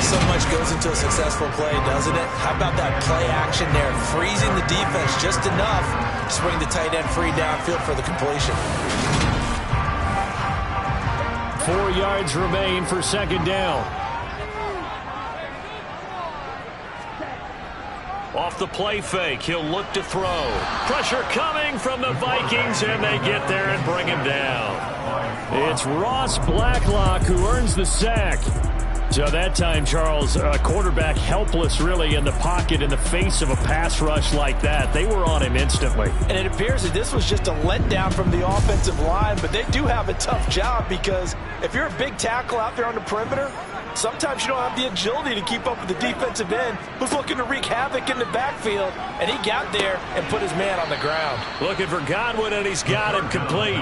So much goes into a successful play, doesn't it? How about that play action there, freezing the defense just enough to bring the tight end free downfield for the completion. 4 yards remain for 2nd down. Off the play fake, he'll look to throw. Pressure coming from the Vikings, and they get there and bring him down. It's Ross Blacklock who earns the sack. So that time, Charles, a quarterback helpless really in the pocket in the face of a pass rush like that. They were on him instantly. And it appears that this was just a letdown from the offensive line, but they do have a tough job because if you're a big tackle out there on the perimeter, sometimes you don't have the agility to keep up with the defensive end who's looking to wreak havoc in the backfield, and he got there and put his man on the ground. Looking for Godwin, and he's got him complete.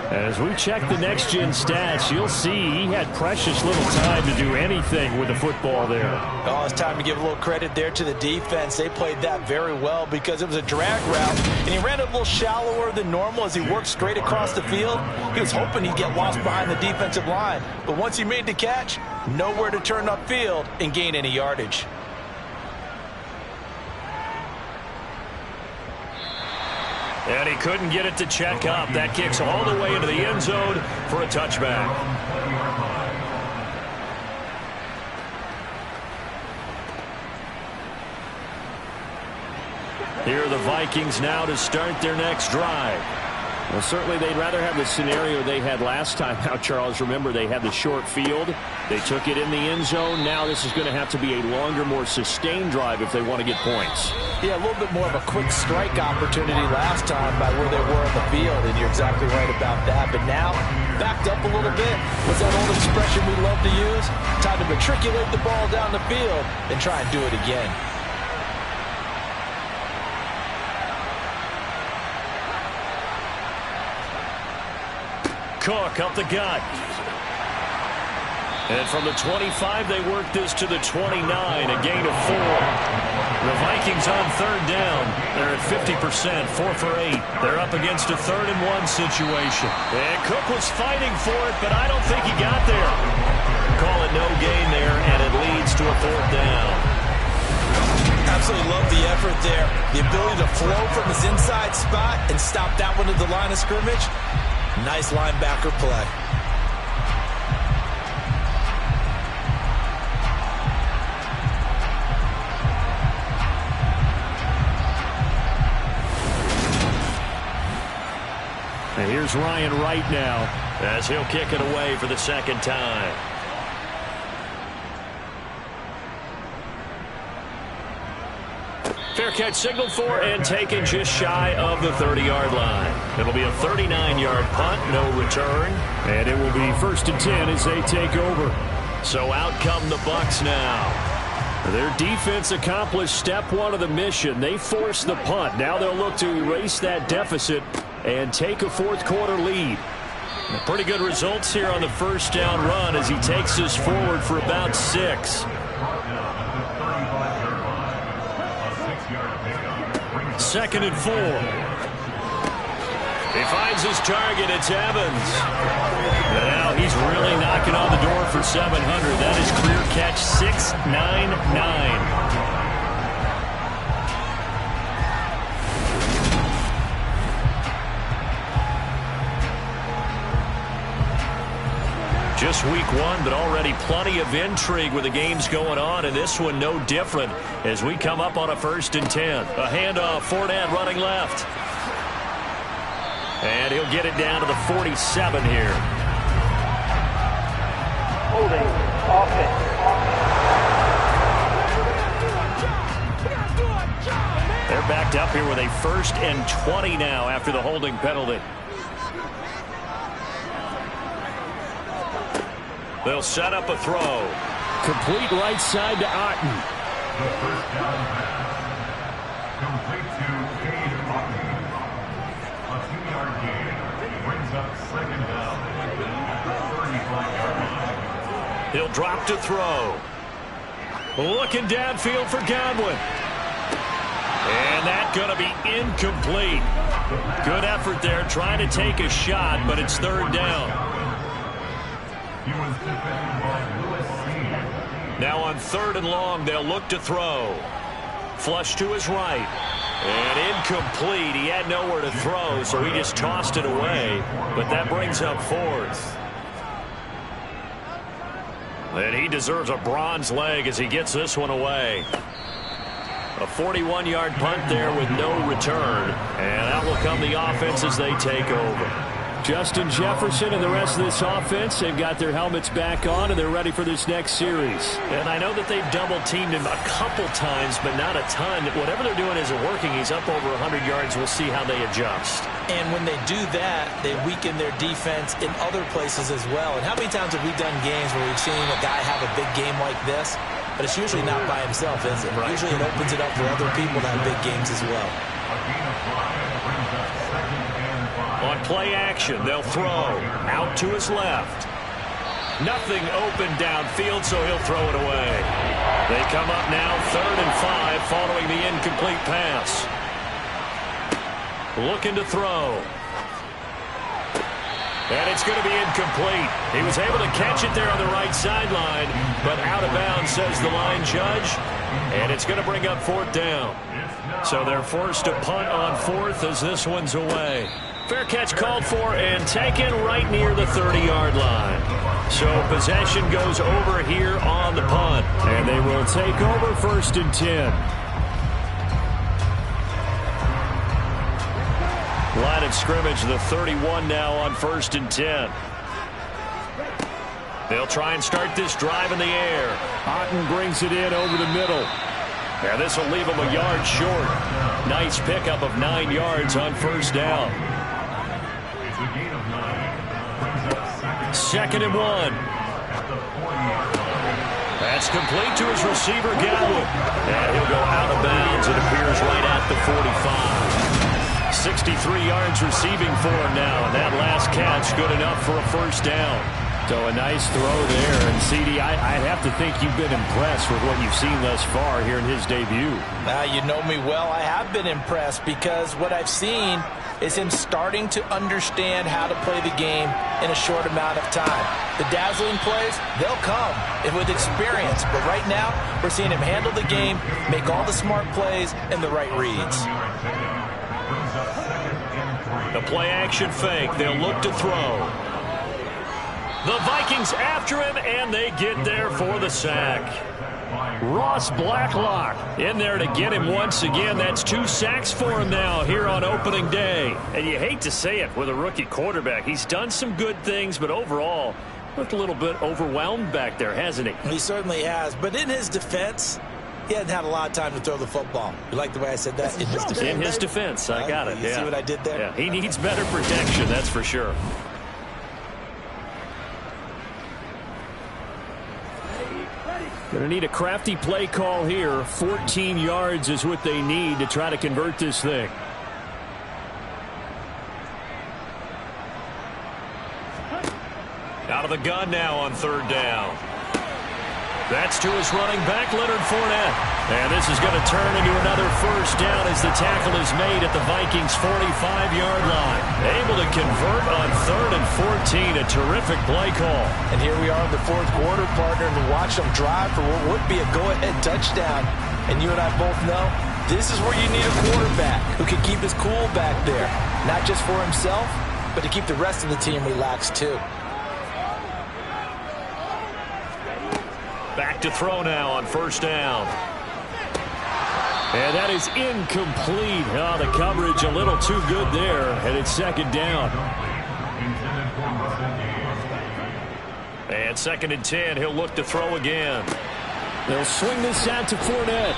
As we check the next-gen stats, you'll see he had precious little time to do anything with the football there. Oh, it's time to give a little credit there to the defense. They played that very well because it was a drag route, and he ran it a little shallower than normal as he worked straight across the field. He was hoping he'd get lost behind the defensive line, but once he made the catch, nowhere to turn upfield and gain any yardage. And he couldn't get it to check up. That kicks all the way into the end zone for a touchback. Here are the Vikings now to start their next drive. Well, certainly they'd rather have the scenario they had last time out, Charles. Remember, they had the short field. They took it in the end zone. Now this is going to have to be a longer, more sustained drive if they want to get points. Yeah, a little bit more of a quick strike opportunity last time by where they were on the field, and you're exactly right about that. But now, backed up a little bit. What's that old expression we love to use? Time to matriculate the ball down the field and try and do it again. Cook up the gut. And from the 25, they work this to the 29, a gain of 4. The Vikings on third down. They're at 50%, 4 for 8. They're up against a 3rd and 1 situation. And Cook was fighting for it, but I don't think he got there. Call it no gain there, and it leads to a 4th down. Absolutely love the effort there. The ability to flow from his inside spot and stop that one at the line of scrimmage. Nice linebacker play. And here's Ryan Wright now as he'll kick it away for the second time. Fair catch signaled for and taken just shy of the 30-yard line. It'll be a 39-yard punt, no return. And it will be 1st and 10 as they take over. So out come the Bucs now. Their defense accomplished step one of the mission. They forced the punt. Now they'll look to erase that deficit and take a fourth-quarter lead. Pretty good results here on the first down run as he takes us forward for about 6. Second and 4. He finds his target. It's Evans. And now he's really knocking on the door for 700. That is career catch 699. Just week 1, but already plenty of intrigue with the games going on, and this one no different as we come up on a 1st and 10. A handoff, Fournette running left. And he'll get it down to the 47 here. Holding offense. They're backed up here with a 1st and 20 now after the holding penalty. They'll set up a throw. Complete right side to Otten. The first down pass. Complete to Cade Otten. A 2-yard gain. Brings up 2nd down at the 35-yard line. He'll drop to throw. Looking downfield for Godwin. And that's going to be incomplete. Good effort there trying to take a shot, but it's 3rd down. Now on 3rd and long, they'll look to throw. Flush to his right. And incomplete. He had nowhere to throw, so he just tossed it away. But that brings up 4th. And he deserves a bronze leg as he gets this one away. A 41-yard punt there with no return. And out will come the offense as they take over. Justin Jefferson and the rest of this offense, they've got their helmets back on, and they're ready for this next series. And I know that they've double-teamed him a couple times, but not a ton. Whatever they're doing isn't working. He's up over 100 yards. We'll see how they adjust. And when they do that, they weaken their defense in other places as well. And how many times have we done games where we've seen a guy have a big game like this? But it's usually not by himself, is it? Right. Usually it opens it up for other people to have big games as well. On play action, they'll throw out to his left. Nothing open downfield, so he'll throw it away. They come up now 3rd and 5 following the incomplete pass. Looking to throw. And it's going to be incomplete. He was able to catch it there on the right sideline, but out of bounds, says the line judge. And it's going to bring up 4th down. So they're forced to punt on 4th as this one's away. Fair catch called for and taken right near the 30-yard line. So possession goes over here on the punt. And they will take over 1st and 10. Line of scrimmage, the 31 now on 1st and 10. They'll try and start this drive in the air. Otten brings it in over the middle. And this will leave him a yard short. Nice pickup of 9 yards on 1st down. 2nd and 1. That's complete to his receiver, Godwin. And he'll go out of bounds. It appears right at the 45. 63 yards receiving for him now. And that last catch good enough for a 1st down. So a nice throw there. And, CD, I'd have to think you've been impressed with what you've seen thus far here in his debut. You know me well. I have been impressed because what I've seen is him starting to understand how to play the game in a short amount of time. The dazzling plays, they'll come and with experience. But right now, we're seeing him handle the game, make all the smart plays, and the right reads. The play-action fake. They'll look to throw. The Vikings after him, and they get there for the sack. Ross Blacklock in there to get him once again. That's 2 sacks for him now here on opening day. And you hate to say it with a rookie quarterback. He's done some good things, but overall looked a little bit overwhelmed back there, hasn't he? He certainly has. But in his defense, he hasn't had a lot of time to throw the football. You like the way I said that? In his defense. In his defense. I got it. You see what I did there? Yeah, he needs better protection, that's for sure. Going to need a crafty play call here. 14 yards is what they need to try to convert this thing. Out of the gun now on 3rd down. That's to his running back, Leonard Fournette. And this is going to turn into another 1st down as the tackle is made at the Vikings' 45-yard line. Able to convert on 3rd and 14. A terrific play call. And here we are in the 4th quarter, partner, and to watch them drive for what would be a go-ahead touchdown. And you and I both know this is where you need a quarterback who can keep his cool back there. Not just for himself, but to keep the rest of the team relaxed too. Back to throw now on 1st down. And that is incomplete. Oh, the coverage a little too good there, and it's 2nd down. And 2nd and 10, he'll look to throw again. They'll swing this out to Fournette.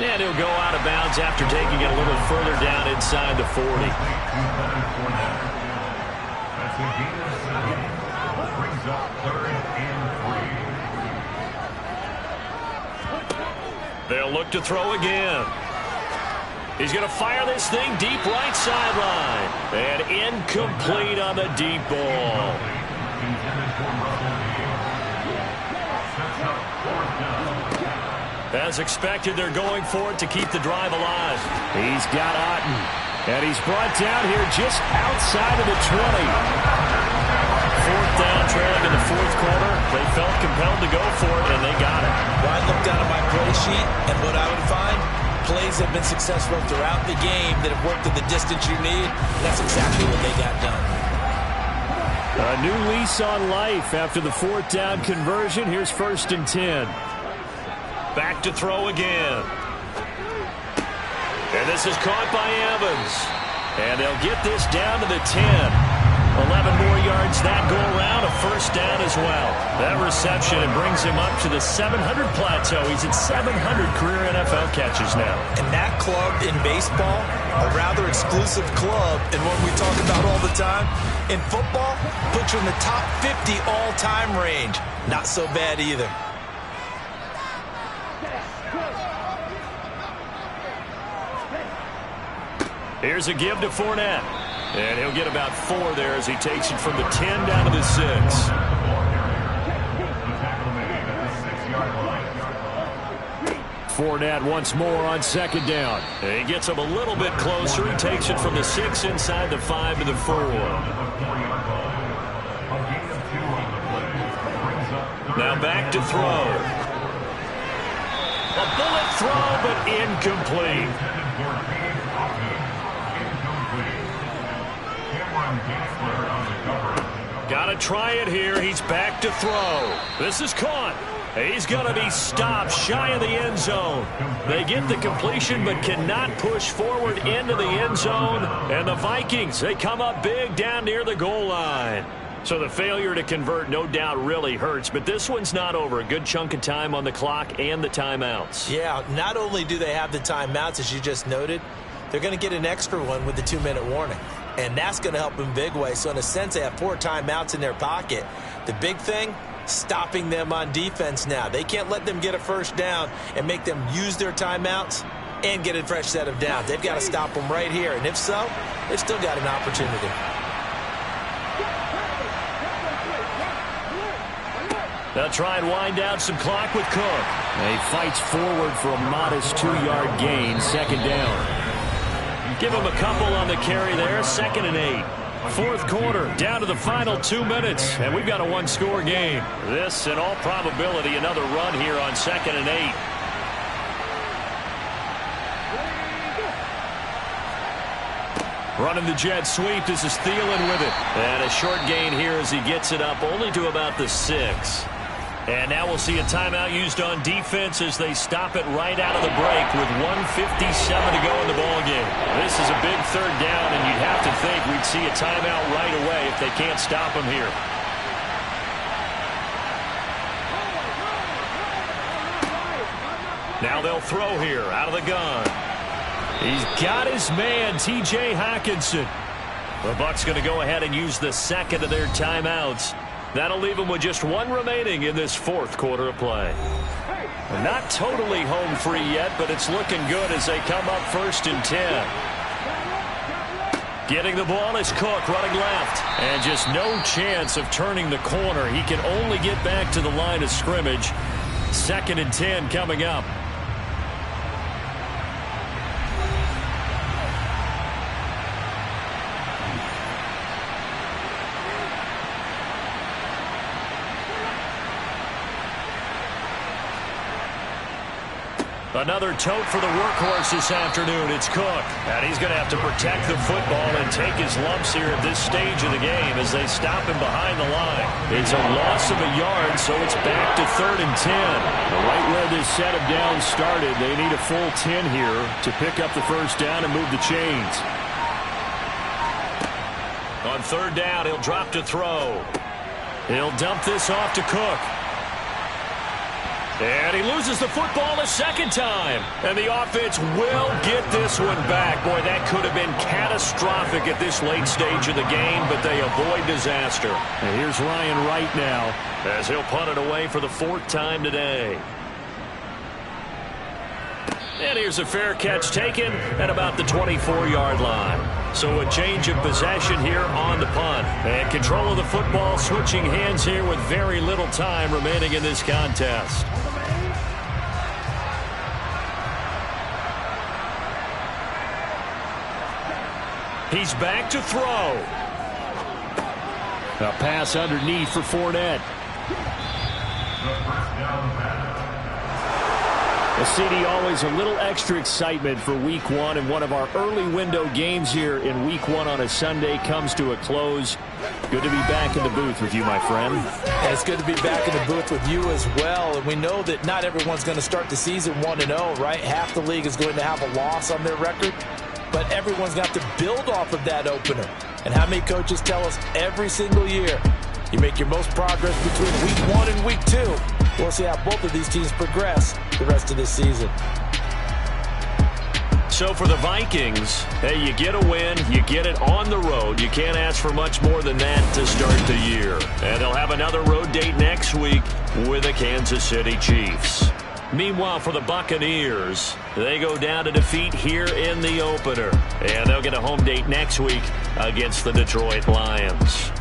And he'll go out of bounds after taking it a little further down inside the 40. That's a gain of 7. Brings up 3rd and 3. They'll look to throw again. He's going to fire this thing deep right sideline. And incomplete on the deep ball. As expected, they're going for it to keep the drive alive. He's got Otten. And he's brought down here just outside of the 20. 4th down, trailing in the 4th quarter. They felt compelled to go for it, and they got it. Well, I looked down at my play sheet, and what I would find, plays have been successful throughout the game that have worked at the distance you need. That's exactly what they got done. A new lease on life after the 4th down conversion. Here's 1st and 10. Back to throw again. And this is caught by Evans. And they'll get this down to the 10. 11 more yards that go around, a 1st down as well. That reception, it brings him up to the 700 plateau. He's at 700 career NFL catches now. And that club in baseball, a rather exclusive club, and one we talk about all the time, in football, puts you in the top 50 all-time range. Not so bad either. Here's a give to Fournette. And he'll get about 4 there as he takes it from the 10 down to the 6. Fournette once more on 2nd down. And he gets him a little bit closer. He takes it from the 6 inside the 5 to the 4. Now back to throw. A bullet throw, but incomplete. Got to try it here. He's back to throw. This is caught. He's going to be stopped shy of the end zone. They get the completion but cannot push forward into the end zone. And the Vikings, they come up big down near the goal line. So the failure to convert no doubt really hurts, but this one's not over. A good chunk of time on the clock and the timeouts. Yeah, not only do they have the timeouts, as you just noted, they're going to get an extra one with the 2-minute warning. And that's going to help in big way. So in a sense, they have 4 timeouts in their pocket. The big thing, stopping them on defense now. They can't let them get a 1st down and make them use their timeouts and get a fresh set of downs. They've got to stop them right here. And if so, they've still got an opportunity. They'll try and wind down some clock with Cook. He fights forward for a modest 2-yard gain, second down. Give him a couple on the carry there, 2nd and 8. Fourth quarter, down to the final 2 minutes, and we've got a one-score game. This, in all probability, another run here on 2nd and 8. Running the jet sweep. This is Thielen with it. And a short gain here as he gets it up only to about the 6. And now we'll see a timeout used on defense as they stop it right out of the break with 1:57 to go in the ballgame. This is a big third down, and you'd have to think we'd see a timeout right away if they can't stop him here. Now they'll throw here out of the gun. He's got his man, T.J. Hockenson. The Bucs going to go ahead and use the second of their timeouts. That'll leave them with just one remaining in this fourth quarter of play. Not totally home free yet, but it's looking good as they come up 1st and 10. Getting the ball is Cook running left. And just no chance of turning the corner. He can only get back to the line of scrimmage. 2nd and 10 coming up. Another tote for the workhorse this afternoon. It's Cook. And he's going to have to protect the football and take his lumps here at this stage of the game as they stop him behind the line. It's a loss of a yard, so it's back to 3rd and 10. Right where this set of downs started, they need a full 10 here to pick up the first down and move the chains. On 3rd down, he'll drop to throw. He'll dump this off to Cook. And he loses the football a second time. And the offense will get this one back. Boy, that could have been catastrophic at this late stage of the game, but they avoid disaster. And here's Ryan Wright now, as he'll punt it away for the 4th time today. And here's a fair catch taken at about the 24-yard line. So a change of possession here on the punt. And control of the football switching hands here with very little time remaining in this contest. He's back to throw. A pass underneath for Fournette. CD, always a little extra excitement for Week 1, and one of our early window games here in Week 1 on a Sunday comes to a close. Good to be back in the booth with you, my friend. And it's good to be back in the booth with you as well. And we know that not everyone's going to start the season 1-0, right? Half the league is going to have a loss on their record, but everyone's got to build off of that opener. And how many coaches tell us every single year, you make your most progress between Week 1 and Week 2. We'll see how both of these teams progress the rest of this season. So for the Vikings, hey, you get a win, you get it on the road. You can't ask for much more than that to start the year. And they'll have another road date next week with the Kansas City Chiefs. Meanwhile, for the Buccaneers, they go down to defeat here in the opener. And they'll get a home date next week against the Detroit Lions.